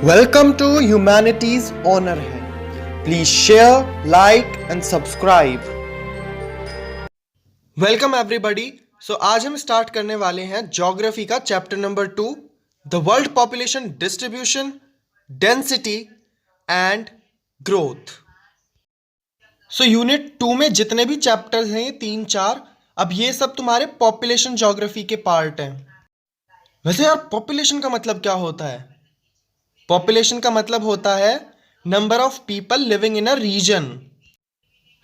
Welcome to humanities honour है। Please share, like and subscribe. Welcome everybody. So आज हम start करने वाले हैं ज्योग्राफी का chapter number 2, the world population distribution, density and growth. So unit 2 में जितने भी चैप्टर्स हैं 3-4, अब ये सब तुम्हारे पॉपुलेशन ज्योग्राफी के पार्ट हैं। वैसे यार पॉपुलेशन का मतलब क्या होता है? पॉपुलेशन का मतलब होता है number of people living in a region.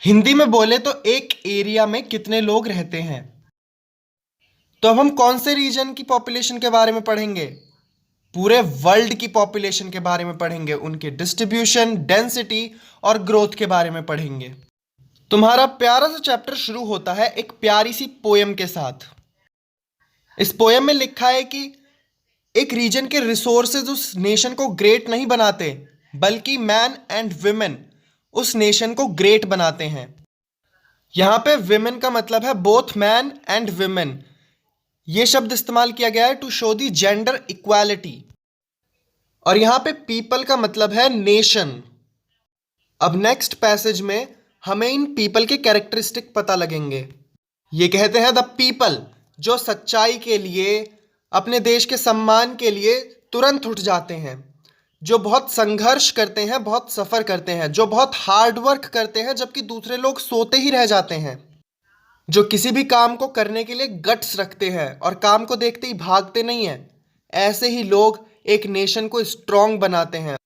Hindi में बोले तो एक एरिया में कितने लोग रहते हैं। तो अब हम कौन से रीजन की पॉपुलेशन के बारे में पढ़ेंगे? पूरे वर्ल्ड की पॉपुलेशन के बारे में पढ़ेंगे, उनके डिस्ट्रीब्यूशन, डेंसिटी और ग्रोथ के बारे में पढ़ेंगे। तुम्हारा प्यारा सा चैप्टर शुरू होता है एक प्यारी सी पोयम के साथ। इस पोयम में लिखा है कि एक रीजन के रिसोर्सेज उस नेशन को ग्रेट नहीं बनाते, बल्कि मैन एंड विमेन उस नेशन को ग्रेट बनाते हैं। यहां पे विमेन का मतलब है बोथ मैन एंड विमेन। ये शब्द इस्तेमाल किया गया है to show the gender equality. और यहां पे पीपल का मतलब है नेशन। अब नेक्स्ट पैसेज में हमें इन पीपल के कैरेक्टरिस्टिक पता लगेंगे। ये कहते हैं द पीपल जो सच्चाई के लिए, अपने देश के सम्मान के लिए तुरंत उठ जाते हैं, जो बहुत संघर्ष करते हैं, बहुत सफ़र करते हैं, जो बहुत हार्ड वर्क करते हैं जबकि दूसरे लोग सोते ही रह जाते हैं, जो किसी भी काम को करने के लिए गट्स रखते हैं और काम को देखते ही भागते नहीं हैं। ऐसे ही लोग एक नेशन को स्ट्रांग बनाते हैं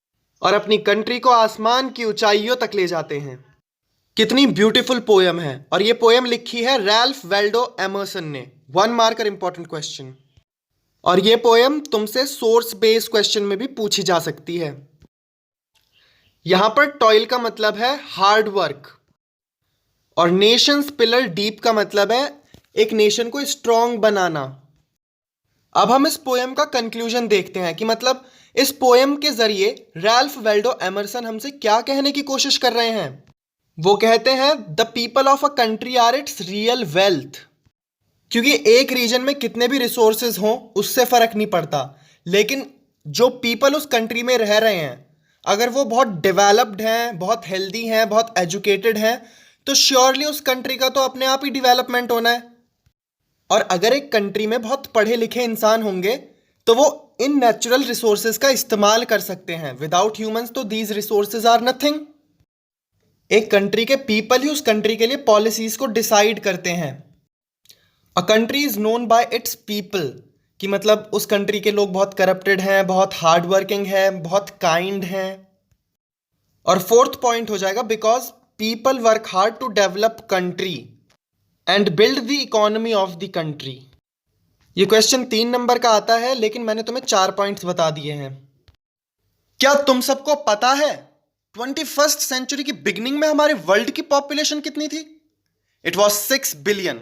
और अपनी कंट्री को आसमान की ऊंचाइयों तक ले जाते हैं। कितनी ब्यूटीफुल पोयम है। और ये पोयम लिखी है रैल्फ वेल्डो एमर्सन ने। 1 मार्कर इंपॉर्टेंट क्वेश्चन। और ये पोयम तुमसे सोर्स बेस्ड क्वेश्चन में भी पूछी जा सकती है। यहां पर टॉयल का मतलब है हार्ड वर्क और नेशंस पिलर डीप का मतलब है एक नेशन को स्ट्रांग बनाना। अब हम इस पोयम का कंक्लूजन देखते हैं कि मतलब इस पोयम के जरिए रैल्फ वेल्डो एमर्सन हमसे क्या कहने की कोशिश कर रहे हैं। वो कहते हैं the people of a country are its real wealth. क्योंकि एक रीजन में कितने भी रिसोर्सेज हों उससे फर्क नहीं पड़ता, लेकिन जो पीपल उस कंट्री में रह रहे हैं अगर वो बहुत डेवलप्ड हैं, बहुत हेल्दी हैं, बहुत एजुकेटेड हैं, तो श्योरली उस कंट्री का तो अपने आप ही डेवलपमेंट होना है। और अगर एक कंट्री में बहुत पढ़े लिखे इंसान होंगे तो वो इन नेचुरल रिसोर्सेज का इस्तेमाल कर सकते हैं। विदाउट ह्यूमंस तो दीज रिसोर्सेज आर नथिंग। एक कंट्री के पीपल ही उस कंट्री के लिए पॉलिसीज को डिसाइड करते हैं। A country is known by it's people कि मतलब उस कंट्री के लोग बहुत करप्टेड हैं, बहुत हार्ड वर्किंग हैं, बहुत काइंड हैं। और 4th पॉइंट हो जाएगा because people work hard to develop country and build the economy of the country. ये क्वेश्चन 3 नंबर का आता है, लेकिन मैंने तुम्हें 4 पॉइंट्स बता दिए हैं। क्या तुम सबको पता है 21st सेंचुरी की बिगनिंग में हमारे वर्ल्ड की पॉपुलेशन कितनी थी? It was 6 billion.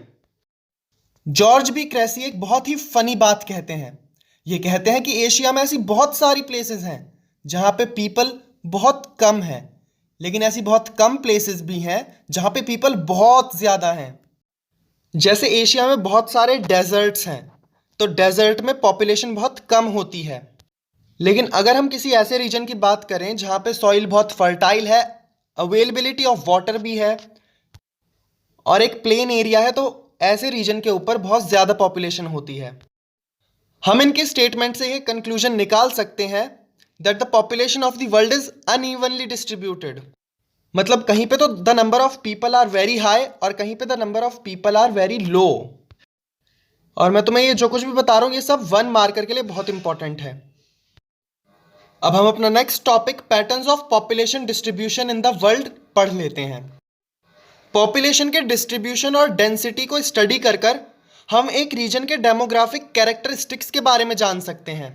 George B Cressey एक बहुत ही फनी बात कहते हैं। ये कहते हैं कि एशिया में ऐसी बहुत सारी प्लेसेस हैं जहां पे पीपल बहुत कम है, लेकिन ऐसी बहुत कम प्लेसेस भी हैं जहां पे पीपल बहुत ज़्यादा हैं। जैसे एशिया में बहुत सारे डेजर्ट्स हैं, तो डेजर्ट में पॉपुलेशन बहुत कम होती है। लेकिन अगर हम किसी ऐसे रीजन की बात करें जहां पे सॉइल बहुत फर्टाइल है, अवेलेबिलिटी ऑफ वाटर भी है और एक प्लेन एरिया है, तो ऐसे रीजन के ऊपर बहुत ज़्यादा पॉपुलेशन होती है। हम इनके स्टेटमेंट से ये कंक्लूजन निकाल सकते हैं that the population of the world is unevenly distributed. मतलब कहीं पे तो the number of people are very high और कहीं पे the number of people are very low. और मैं तुम्हें ये जो कुछ भी बता रहा हूँ ये सब 1 मार्कर के लिए बहुत इंपॉर्टेंट है। अब हम अपना next topic patterns of population distribution in the world पढ़ लेते हैं। पॉपुलेशन के डिस्ट्रीब्यूशन और डेंसिटी को स्टडी कर कर हम एक रीजन के डेमोग्राफिक कैरेक्टरिस्टिक्स के बारे में जान सकते हैं,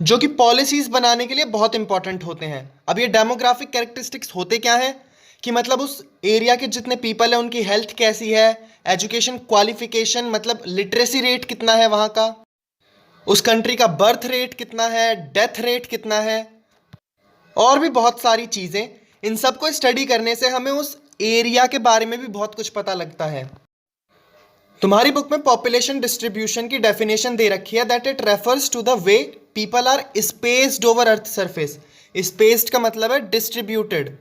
जो कि पॉलिसीज बनाने के लिए बहुत इंपॉर्टेंट होते हैं। अब ये डेमोग्राफिक कैरेक्टरिस्टिक्स होते क्या हैं कि मतलब उस एरिया के जितने पीपल हैं उनकी हेल्थ कैसी है, एजुकेशन क्वालिफिकेशन मतलब लिटरेसी रेट कितना है वहाँ का, उस कंट्री का बर्थ रेट कितना है, डेथ रेट कितना है, और भी बहुत सारी चीज़ें। इन सब को स्टडी करने से हमें उस एरिया के बारे में भी बहुत कुछ पता लगता है। तुम्हारी बुक में पॉपुलेशन डिस्ट्रीब्यूशन की डेफिनेशन दे रखी है that it refers to the way people are spaced over earth surface. Spaced का मतलब है डिस्ट्रीब्यूटेड।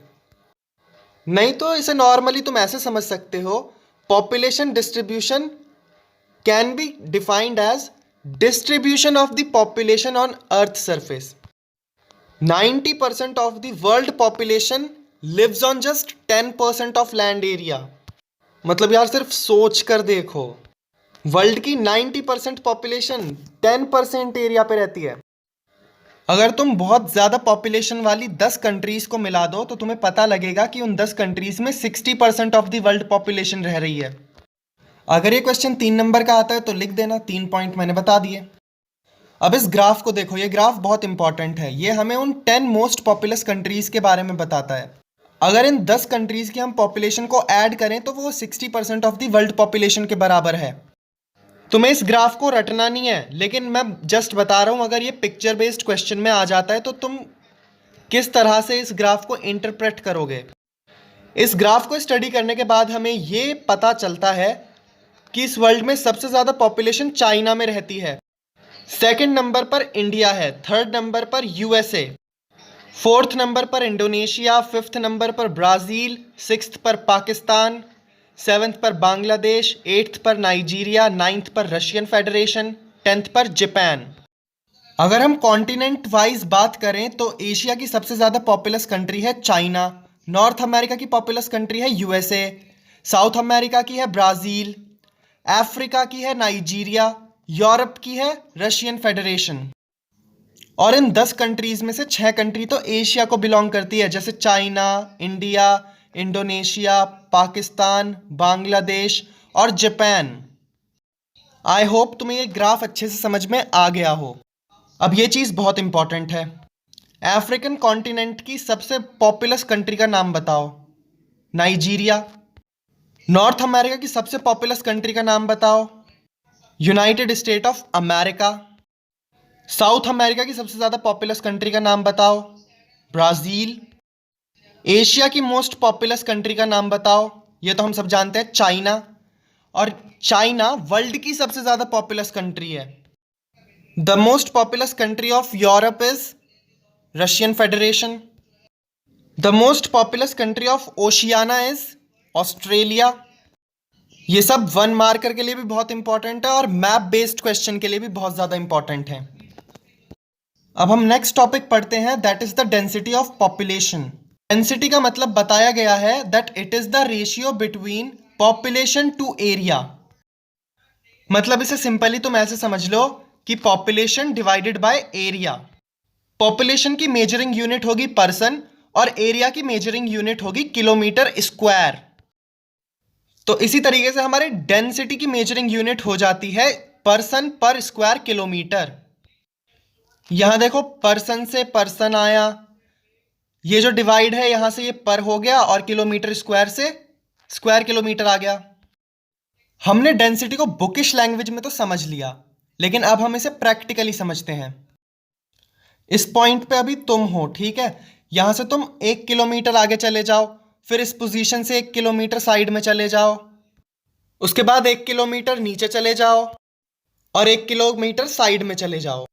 नहीं तो इसे नॉर्मली तुम ऐसे समझ सकते हो, population distribution can be defined as distribution of the population on earth surface. 90% of the world population lives on just 10% of land area। मतलब यार सिर्फ सोच कर देखो, वर्ल्ड की 90% पॉपुलेशन 10% एरिया पे रहती है। अगर तुम बहुत ज़्यादा पॉपुलेशन वाली 10 कंट्रीज़ को मिला दो तो तुम्हें पता लगेगा कि उन 10 कंट्रीज़ में 60% ऑफ द वर्ल्ड पॉपुलेशन रह रही है। अगर ये क्वेश्चन 3 नंबर का आता है तो लिख देना, 3 पॉइंट मैंने बता दिए। अब इस ग्राफ को देखो, ये ग्राफ बहुत इंपॉर्टेंट है। ये हमें उन 10 मोस्ट पॉपुलस कंट्रीज़ के बारे में बताता है। अगर इन 10 कंट्रीज़ की हम पॉपुलेशन को ऐड करें तो वो 60% ऑफ द वर्ल्ड पॉपुलेशन के बराबर है। तुम्हें इस ग्राफ को रटना नहीं है, लेकिन मैं जस्ट बता रहा हूँ, अगर ये पिक्चर बेस्ड क्वेश्चन में आ जाता है तो तुम किस तरह से इस ग्राफ को इंटरप्रेट करोगे। इस ग्राफ को स्टडी करने के बाद हमें ये पता चलता है कि इस वर्ल्ड में सबसे ज़्यादा पॉपुलेशन चाइना में रहती है, सेकंड नंबर पर इंडिया है, थर्ड नंबर पर यूएसए, फोर्थ नंबर पर इंडोनेशिया, फिफ्थ नंबर पर ब्राज़ील, सिक्स्थ पर पाकिस्तान, सेवन्थ पर बांग्लादेश, एट्थ पर नाइजीरिया, नाइन्थ पर रशियन फेडरेशन, टेंथ पर जापान। अगर हम कॉन्टिनेंट वाइज बात करें तो एशिया की सबसे ज़्यादा पॉपुलस कंट्री है चाइना, नॉर्थ अमेरिका की पॉपुलस कंट्री है यूएसए, साउथ अमेरिका की है ब्राज़ील, अफ्रीका की है नाइजीरिया, यूरोप की है रशियन फेडरेशन। और इन 10 कंट्रीज़ में से 6 कंट्री तो एशिया को बिलोंग करती है, जैसे China, India, Indonesia, Pakistan, Bangladesh और जापान। आई होप तुम्हें ये ग्राफ अच्छे से समझ में आ गया हो। अब ये चीज़ बहुत इंपॉर्टेंट है, अफ्रीकन कॉन्टिनेंट की सबसे पॉपुलस कंट्री का नाम बताओ। नाइजीरिया। नॉर्थ अमेरिका की सबसे पॉपुलस कंट्री का नाम बताओ। United state of America. South America की सबसे ज़्यादा पॉपुलस कंट्री का नाम बताओ। ब्राज़ील। एशिया की मोस्ट पॉपुलस कंट्री का नाम बताओ। ये तो हम सब जानते हैं, चाइना। और चाइना वर्ल्ड की सबसे ज़्यादा पॉपुलस कंट्री है। The most populous country of Europe is Russian federation. The most populous country of Oceania is Australia. ये सब 1 मार्कर के लिए भी बहुत इंपॉर्टेंट है और मैप बेस्ड क्वेश्चन के लिए भी बहुत ज़्यादा इंपॉर्टेंट है। अब हम नेक्स्ट टॉपिक पढ़ते हैं, that is the density of population. Density का मतलब बताया गया है that it is the ratio between population to area. मतलब इसे सिंपली तुम ऐसे समझ लो कि population divided by area. Population की मेजरिंग यूनिट होगी पर्सन और एरिया की मेजरिंग यूनिट होगी किलोमीटर स्क्वायर। तो इसी तरीके से हमारे डेंसिटी की मेजरिंग यूनिट हो जाती है पर्सन पर स्क्वायर किलोमीटर। यहां देखो, पर्सन से पर्सन आया, ये जो डिवाइड है यहां से ये पर हो गया और किलोमीटर स्क्वायर से स्क्वायर किलोमीटर आ गया। हमने डेंसिटी को बुकिश लैंग्वेज में तो समझ लिया, लेकिन अब हम इसे प्रैक्टिकली समझते हैं। इस पॉइंट पे अभी तुम हो, ठीक है। यहां से तुम 1 किलोमीटर आगे चले जाओ, फिर इस पोजीशन से 1 किलोमीटर साइड में चले जाओ, उसके बाद 1 किलोमीटर नीचे चले जाओ और 1 किलोमीटर साइड में चले जाओ।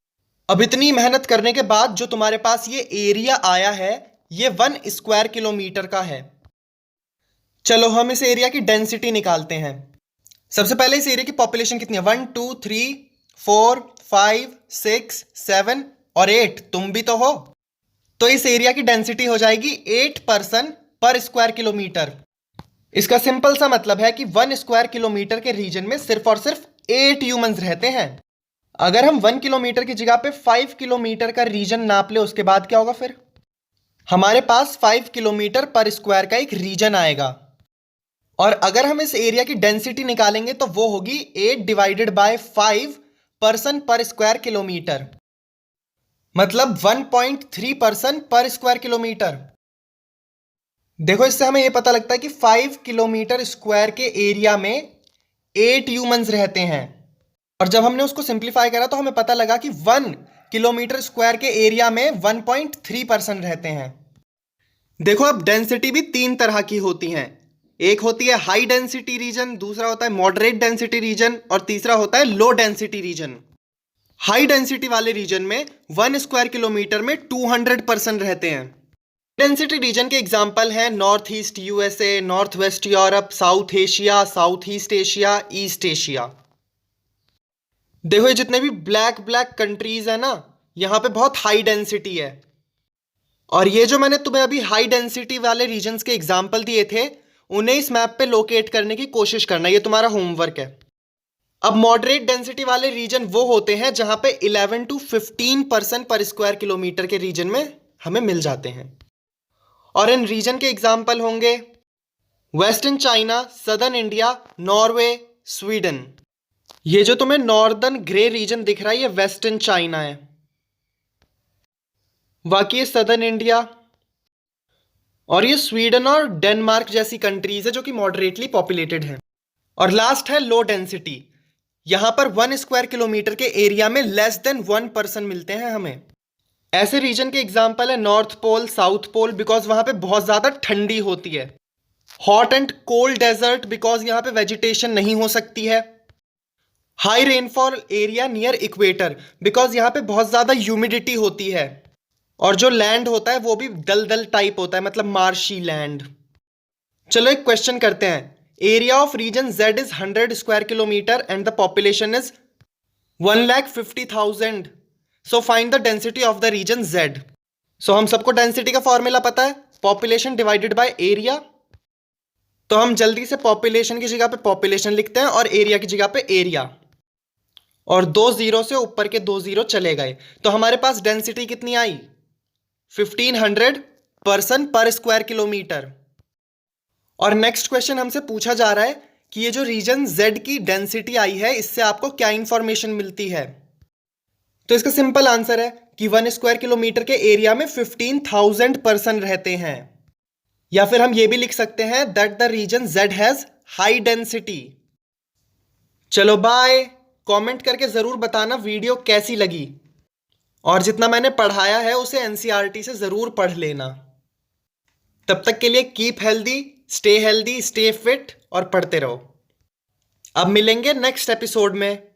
अब इतनी मेहनत करने के बाद जो तुम्हारे पास ये एरिया आया है ये 1 स्क्वायर किलोमीटर का है। चलो हम इस एरिया की डेंसिटी निकालते हैं। सबसे पहले इस एरिया की पॉपुलेशन कितनी है? 1 2 3 4 5 6 7 और 8। तुम भी तो हो, तो इस एरिया की डेंसिटी हो जाएगी 8 पर्सन पर स्क्वायर किलोमीटर। इसका सिंपल सा मतलब है कि 1 स्क्वायर किलोमीटर के रीजन में सिर्फ और सिर्फ 8 ह्यूमंस रहते हैं। अगर हम 1 किलोमीटर की जगह पे 5 किलोमीटर का रीजन नाप ले, उसके बाद क्या होगा? फिर हमारे पास 5 किलोमीटर पर स्क्वायर का एक रीजन आएगा। और अगर हम इस एरिया की डेंसिटी निकालेंगे तो वो होगी 8 डिवाइडेड बाय 5 पर्सन पर स्क्वायर किलोमीटर, मतलब 1.3 पर्सन पर स्क्वायर किलोमीटर। देखो, इससे हमें यह पता लगता है कि 5 किलोमीटर स्क्वायर के एरिया में 8 ह्यूमंस रहते हैं। और जब हमने उसको सिंप्लीफाई करा तो हमें पता लगा कि 1 किलोमीटर स्क्वायर के एरिया में 1.3 पर्सन रहते हैं। देखो, अब डेंसिटी भी 3 तरह की होती हैं। एक होती है हाई डेंसिटी रीजन, दूसरा होता है मॉडरेट डेंसिटी रीजन और तीसरा होता है low density region. High density वाले रीजन में 1 स्क्वायर किलोमीटर में 200 पर्सन रहते हैं। डेंसिटी रीजन के एग्जाम्पल हैं north east USA, north west Europe, south Asia, south east Asia, east Asia. देखो ये जितने भी ब्लैक ब्लैक कंट्रीज है ना, यहाँ पे बहुत हाई डेंसिटी है। और ये जो मैंने तुम्हें अभी हाई डेंसिटी वाले रीजन्स के एग्जाम्पल दिए थे, उन्हें इस मैप पे लोकेट करने की कोशिश करना, ये तुम्हारा होमवर्क है। अब मॉडरेट डेंसिटी वाले रीजन वो होते हैं जहां पे 11 to 15 पर्सन पर स्क्वायर किलोमीटर के रीजन में हमें मिल जाते हैं। और इन रीजन के एग्जाम्पल होंगे western China, southern India, Norway, Sweden. ये जो तुम्हें नॉर्दर्न ग्रे रीजन दिख रहा है, ये वेस्टर्न चाइना है। बाकी ये सदर्न इंडिया और ये स्वीडन और डेनमार्क जैसी कंट्रीज है जो कि मॉडरेटली पॉपुलेटेड है। और लास्ट है लो डेंसिटी। यहां पर 1 स्क्वायर किलोमीटर के एरिया में लेस देन 1 पर्सन मिलते हैं हमें। ऐसे रीजन के एग्जाम्पल है north pole, south pole, because वहां पे बहुत ज्यादा ठंडी होती है। Hot and cold desert, because यहां पे वेजिटेशन नहीं हो सकती है। High rainfall area near equator, because यहां पे बहुत ज्यादा ह्यूमिडिटी होती है। और जो लैंड होता है वो भी दलदल टाइप होता है, मतलब मार्शी लैंड। चलो एक क्वेश्चन करते हैं। Area of region Z is 100 square kilometre and the population is 1,50,000। So find the density of the region Z। So हम सबको डेंसिटी का फॉर्मूला पता है, पॉपुलेशन डिवाइडेड बाय एरिया। तो हम जल्दी से पॉपुलेशन की जगह पे पॉपुलेशन लिखते हैं और एरिया की जगह पे एरिया, और 2 जीरो से ऊपर के 2 जीरो चले गए। तो हमारे पास डेंसिटी कितनी आई? 1500 पर्सन पर स्क्वायर किलोमीटर। और नेक्स्ट क्वेश्चन हमसे पूछा जा रहा है कि ये जो रीजन Z की डेंसिटी आई है, इससे आपको क्या इंफॉर्मेशन मिलती है? तो इसका सिंपल आंसर है कि 1 स्क्वायर किलोमीटर के एरिया में 15,000 पर्सन रहते हैं। या फिर हम ये भी लिख सकते हैं that the region Z has high density. चलो बाय। कमेंट करके जरूर बताना वीडियो कैसी लगी, और जितना मैंने पढ़ाया है उसे एनसीईआरटी से जरूर पढ़ लेना। तब तक के लिए कीप हेल्दी, स्टे फिट और पढ़ते रहो। अब मिलेंगे नेक्स्ट एपिसोड में।